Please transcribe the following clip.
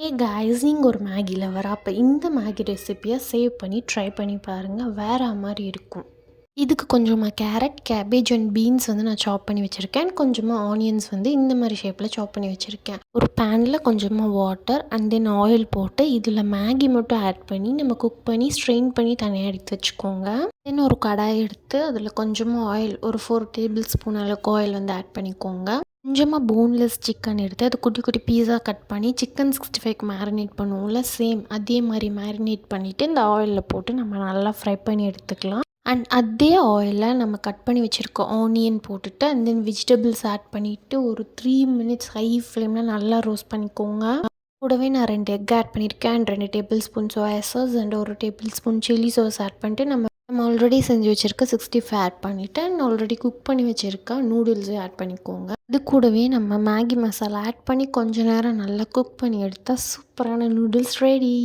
ஏ guys நீங்கள் ஒரு Maggi lower அப்போ இந்த மேகி ரெசிப்பியை சேவ் பண்ணி ட்ரை பண்ணி பாருங்கள் வேறு மாதிரி இருக்கும். இதுக்கு கொஞ்சமாக கேரட், கேபேஜ் அண்ட் பீன்ஸ் நான் சாப் பண்ணி வச்சுருக்கேன். கொஞ்சமாக ஆனியன்ஸ் இந்த மாதிரி ஷேப்பில் சாப் பண்ணி வச்சுருக்கேன். ஒரு பேனில் கொஞ்சமாக வாட்டர் அண்ட் தென் ஆயில் போட்டு இதில் மேகி மட்டும் ஆட் பண்ணி நம்ம குக் பண்ணி ஸ்ட்ரெயின் பண்ணி தனியாக எடுத்து வச்சுக்கோங்க. தென் ஒரு கடாய் எடுத்து அதில் கொஞ்சமாக ஆயில் ஒரு 4 டேபிள் ஸ்பூன் அளவுக்கு ஆயில் ஆட் பண்ணிக்கோங்க. கொஞ்சமாக போன்லெஸ் சிக்கன் எடுத்து அது குட்டி குட்டி பீஸாக கட் பண்ணி சிக்கன் 65க்கு மேரினேட் பண்ணுவோம்ல சேம் அதே மாதிரி மேரினேட் பண்ணிவிட்டு இந்த ஆயிலில் போட்டு நம்ம நல்லா ஃப்ரை பண்ணி எடுத்துக்கலாம். அண்ட் அதே ஆயிலில் நம்ம கட் பண்ணி வச்சுருக்க ஆனியன் போட்டுட்டு அண்ட் தென் வெஜிடபிள்ஸ் ஆட் பண்ணிவிட்டு ஒரு 3 மினிட்ஸ் ஹை ஃப்ளேமில் நல்லா ரோஸ்ட் பண்ணிக்கோங்க. கூடவே நான் 2 எக் ஆட் பண்ணியிருக்கேன் and 2 tablespoon soya sauce and ஒரு tablespoon chilli sauce add பண்ணிட்டு நம்ம ஆல்ரெடி செஞ்சு வச்சுருக்க 65 ஆட் பண்ணிவிட்டு அண்ட் ஆல்ரெடி குக் பண்ணி வச்சுருக்க நூடுல்ஸையும் ஆட் பண்ணிக்கோங்க. இது கூடவே நம்ம மேகி மசாலா ஆட் பண்ணி கொஞ்ச நேரம் நல்லா குக் பண்ணி எடுத்தால் சூப்பரான நூடுல்ஸ் ரெடி.